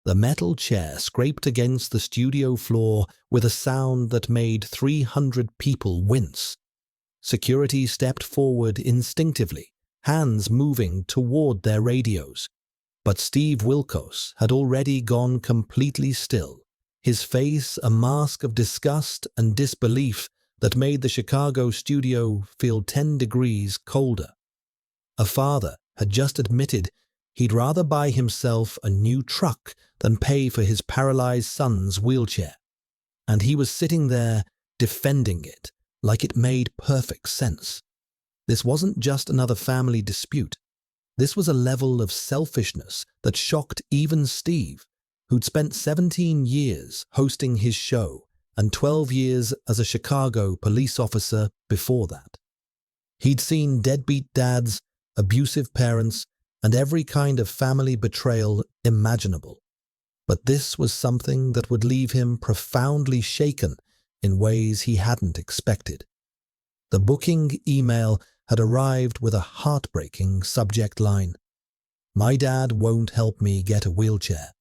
The metal chair scraped against the studio floor with a sound that made 300 people wince. Security stepped forward instinctively, hands moving toward their radios. But Steve Wilkos had already gone completely still, his face a mask of disgust and disbelief that made the Chicago studio feel 10 degrees colder. A father had just admitted he'd rather buy himself a new truck than pay for his paralyzed son's wheelchair. And he was sitting there defending it like it made perfect sense. This wasn't just another family dispute. This was a level of selfishness that shocked even Steve, who'd spent 17 years hosting his show and 12 years as a Chicago police officer before that. He'd seen deadbeat dads, abusive parents, and every kind of family betrayal imaginable. But this was something that would leave him profoundly shaken in ways he hadn't expected. The booking email had arrived with a heartbreaking subject line: "My dad won't help me get a wheelchair."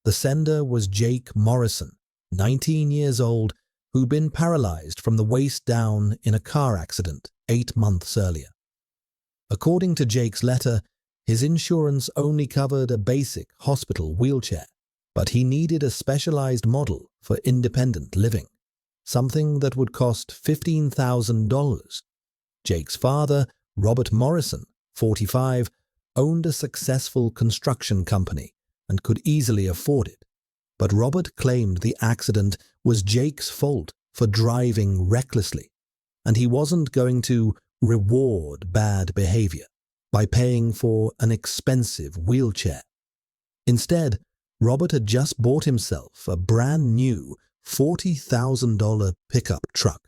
The sender was Jake Morrison, 19 years old, who'd been paralyzed from the waist down in a car accident 8 months earlier. According to Jake's letter, his insurance only covered a basic hospital wheelchair, but he needed a specialized model for independent living, something that would cost $15,000. Jake's father, Robert Morrison, 45, owned a successful construction company and could easily afford it. But Robert claimed the accident was Jake's fault for driving recklessly, and he wasn't going to reward bad behavior by paying for an expensive wheelchair. Instead, Robert had just bought himself a brand new $40,000 pickup truck.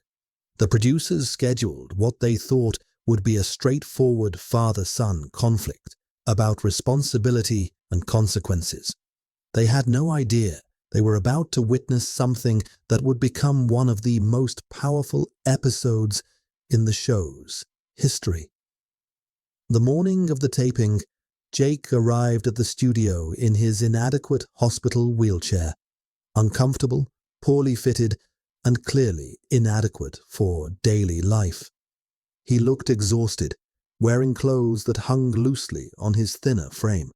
The producers scheduled what they thought would be a straightforward father-son conflict about responsibility and consequences. They had no idea they were about to witness something that would become one of the most powerful episodes in the show's history. The morning of the taping, Jake arrived at the studio in his inadequate hospital wheelchair, uncomfortable, poorly fitted, and clearly inadequate for daily life. He looked exhausted, wearing clothes that hung loosely on his thinner frame.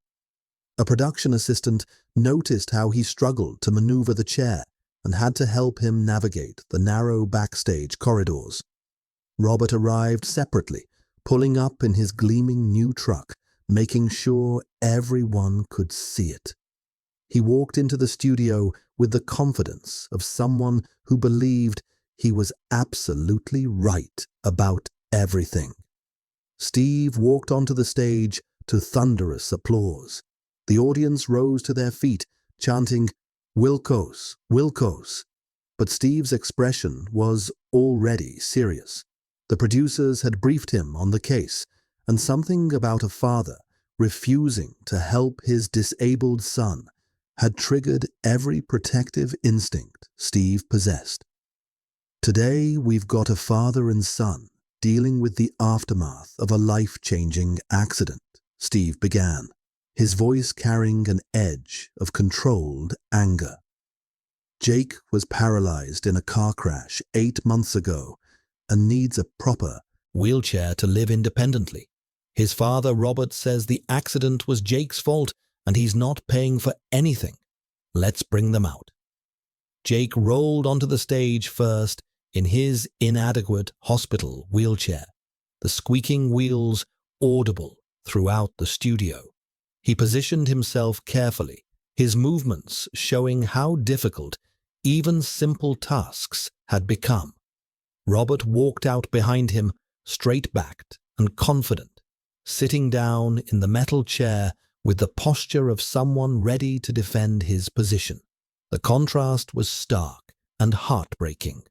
A production assistant noticed how he struggled to maneuver the chair and had to help him navigate the narrow backstage corridors. Robert arrived separately, pulling up in his gleaming new truck, making sure everyone could see it. He walked into the studio with the confidence of someone who believed he was absolutely right about everything. Steve walked onto the stage to thunderous applause. The audience rose to their feet, chanting, "Wilkos, Wilkos." But Steve's expression was already serious. The producers had briefed him on the case, and something about a father refusing to help his disabled son had triggered every protective instinct Steve possessed. "Today we've got a father and son dealing with the aftermath of a life-changing accident," Steve began, his voice carrying an edge of controlled anger. "Jake was paralyzed in a car crash 8 months ago and needs a proper wheelchair to live independently. His father, Robert, says the accident was Jake's fault and he's not paying for anything. Let's bring them out." Jake rolled onto the stage first in his inadequate hospital wheelchair, the squeaking wheels audible throughout the studio. He positioned himself carefully, his movements showing how difficult even simple tasks had become. Robert walked out behind him, straight-backed and confident, sitting down in the metal chair with the posture of someone ready to defend his position. The contrast was stark and heartbreaking.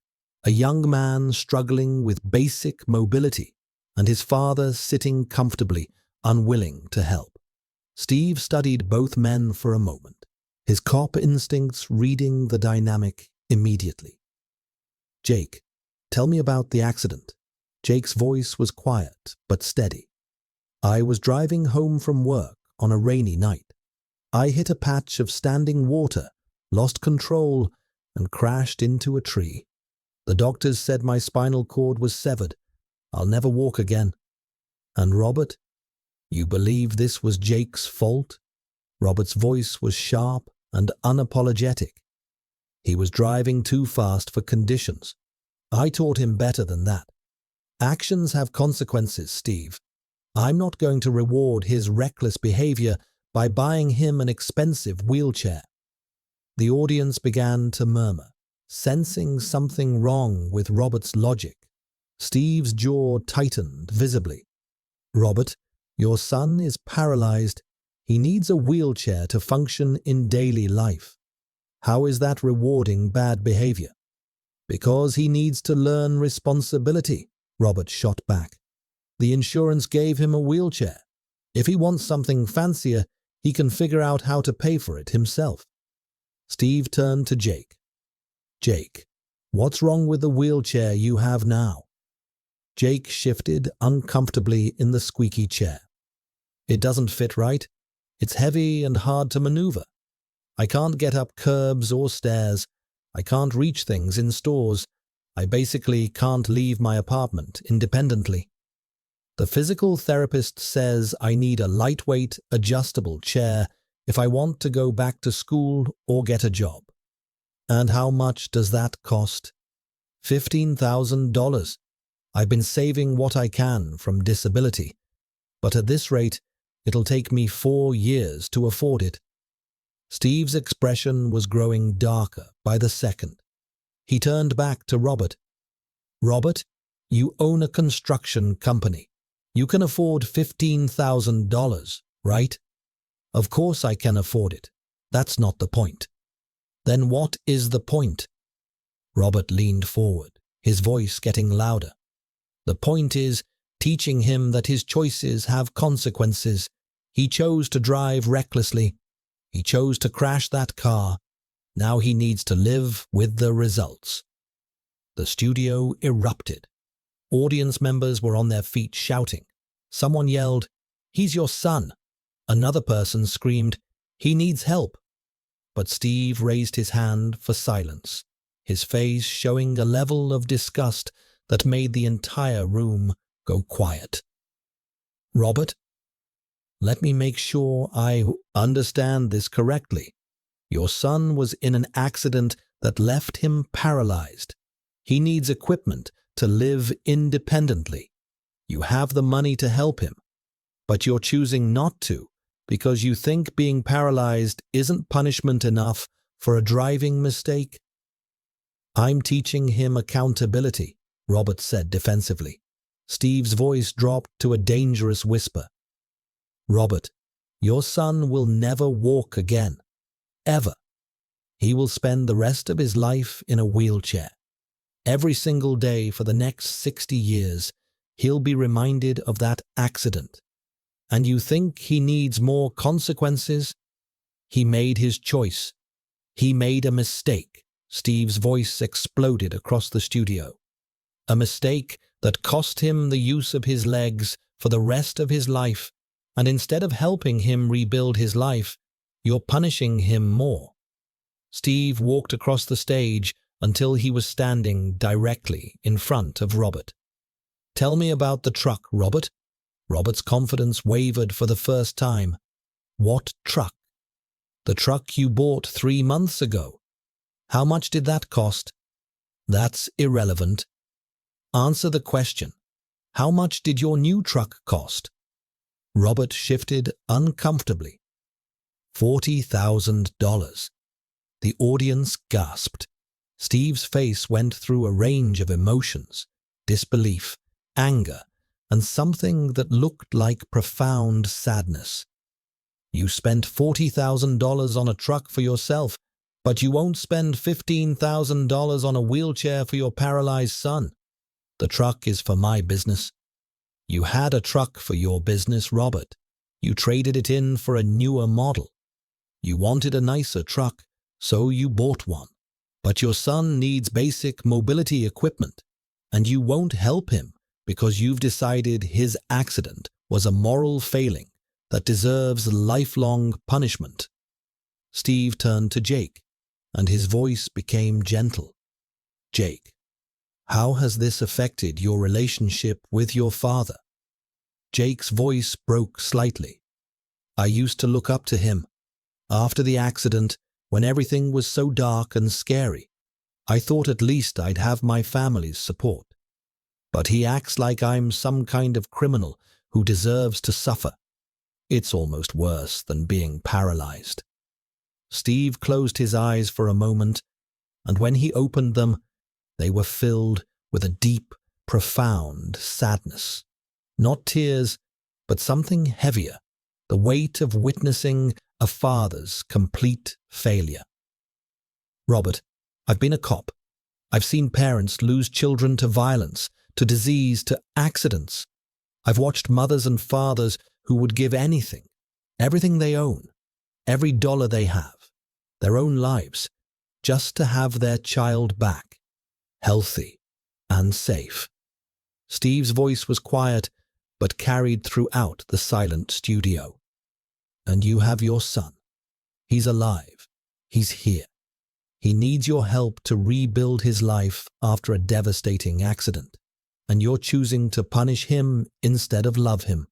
A young man struggling with basic mobility, and his father sitting comfortably, unwilling to help. Steve studied both men for a moment, his cop instincts reading the dynamic immediately. "Jake, tell me about the accident." Jake's voice was quiet but steady. "I was driving home from work on a rainy night. I hit a patch of standing water, lost control, and crashed into a tree. The doctors said my spinal cord was severed. I'll never walk again. And Robert, you believe this was Jake's fault? Robert's voice was sharp and unapologetic. He was driving too fast for conditions. I taught him better than that. Actions have consequences, Steve. I'm not going to reward his reckless behavior by buying him an expensive wheelchair. The audience began to murmur, sensing something wrong with Robert's logic. Steve's jaw tightened visibly. Robert, your son is paralyzed. He needs a wheelchair to function in daily life. How is that rewarding bad behavior? Because he needs to learn responsibility, Robert shot back. The insurance gave him a wheelchair. If he wants something fancier, he can figure out how to pay for it himself. Steve turned to Jake. Jake, what's wrong with the wheelchair you have now? Jake shifted uncomfortably in the squeaky chair. It doesn't fit right. It's heavy and hard to maneuver. I can't get up curbs or stairs. I can't reach things in stores. I basically can't leave my apartment independently. The physical therapist says I need a lightweight, adjustable chair if I want to go back to school or get a job. And how much does that cost? $15,000. I've been saving what I can from disability, but at this rate, it'll take me 4 years to afford it. Steve's expression was growing darker by the second. He turned back to Robert. Robert, you own a construction company. You can afford $15,000, right? Of course I can afford it. That's not the point. Then what is the point? Robert leaned forward, his voice getting louder. The point is teaching him that his choices have consequences. He chose to drive recklessly. He chose to crash that car. Now he needs to live with the results. The studio erupted. Audience members were on their feet shouting. Someone yelled, "He's your son." Another person screamed, "He needs help." But Steve raised his hand for silence, his face showing a level of disgust that made the entire room go quiet. Robert, let me make sure I understand this correctly. Your son was in an accident that left him paralyzed. He needs equipment to live independently. You have the money to help him, but you're choosing not to because you think being paralyzed isn't punishment enough for a driving mistake. I'm teaching him accountability, Robert said defensively. Steve's voice dropped to a dangerous whisper. Robert, your son will never walk again. Ever. He will spend the rest of his life in a wheelchair. Every single day for the next 60 years, he'll be reminded of that accident. And you think he needs more consequences? He made his choice. He made a mistake. Steve's voice exploded across the studio. A mistake that cost him the use of his legs for the rest of his life. And instead of helping him rebuild his life, you're punishing him more. Steve walked across the stage until he was standing directly in front of Robert. Tell me about the truck, Robert. Robert's confidence wavered for the first time. What truck? The truck you bought 3 months ago. How much did that cost? That's irrelevant. Answer the question. How much did your new truck cost? Robert shifted uncomfortably. $40,000. The audience gasped. Steve's face went through a range of emotions, disbelief, anger, and something that looked like profound sadness. You spent $40,000 on a truck for yourself, but you won't spend $15,000 on a wheelchair for your paralyzed son. The truck is for my business. You had a truck for your business, Robert. You traded it in for a newer model. You wanted a nicer truck, so you bought one. But your son needs basic mobility equipment, and you won't help him because you've decided his accident was a moral failing that deserves lifelong punishment. Steve turned to Jake, and his voice became gentle. Jake, how has this affected your relationship with your father? Jake's voice broke slightly. I used to look up to him. After the accident, when everything was so dark and scary, I thought at least I'd have my family's support. But he acts like I'm some kind of criminal who deserves to suffer. It's almost worse than being paralyzed. Steve closed his eyes for a moment, and when he opened them, they were filled with a deep, profound sadness. Not tears, but something heavier, the weight of witnessing a father's complete failure. Robert, I've been a cop. I've seen parents lose children to violence, to disease, to accidents. I've watched mothers and fathers who would give anything, everything they own, every dollar they have, their own lives, just to have their child back, healthy and safe. Steve's voice was quiet, but carried throughout the silent studio. And you have your son. He's alive. He's here. He needs your help to rebuild his life after a devastating accident, and you're choosing to punish him instead of love him.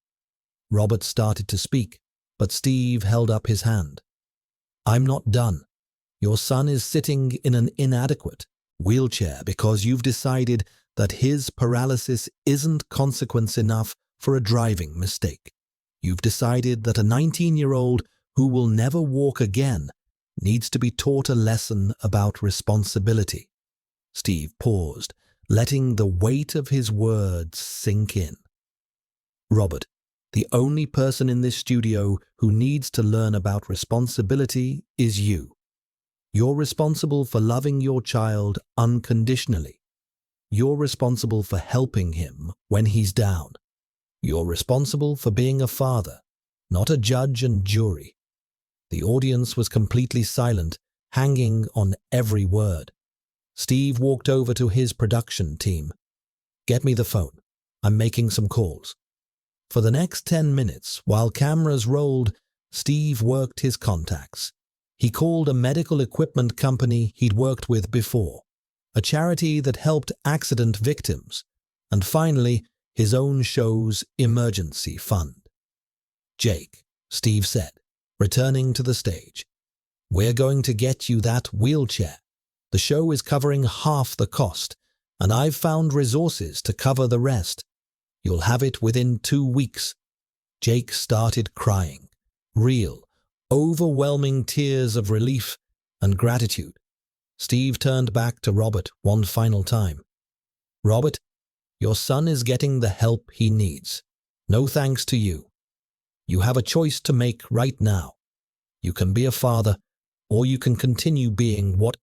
Robert started to speak, but Steve held up his hand. I'm not done. Your son is sitting in an inadequate wheelchair because you've decided that his paralysis isn't consequence enough for a driving mistake. You've decided that a 19-year-old who will never walk again needs to be taught a lesson about responsibility. Steve paused, letting the weight of his words sink in. Robert, the only person in this studio who needs to learn about responsibility is you. You're responsible for loving your child unconditionally. You're responsible for helping him when he's down. You're responsible for being a father, not a judge and jury. The audience was completely silent, hanging on every word. Steve walked over to his production team. Get me the phone. I'm making some calls. For the next 10 minutes, while cameras rolled, Steve worked his contacts. He called a medical equipment company he'd worked with before, a charity that helped accident victims, and finally, his own show's emergency fund. Jake, Steve said, returning to the stage, we're going to get you that wheelchair. The show is covering half the cost, and I've found resources to cover the rest. You'll have it within 2 weeks. Jake started crying, real, overwhelming tears of relief and gratitude. Steve turned back to Robert one final time. Robert, your son is getting the help he needs. No thanks to you. You have a choice to make right now. You can be a father, or you can continue being whatever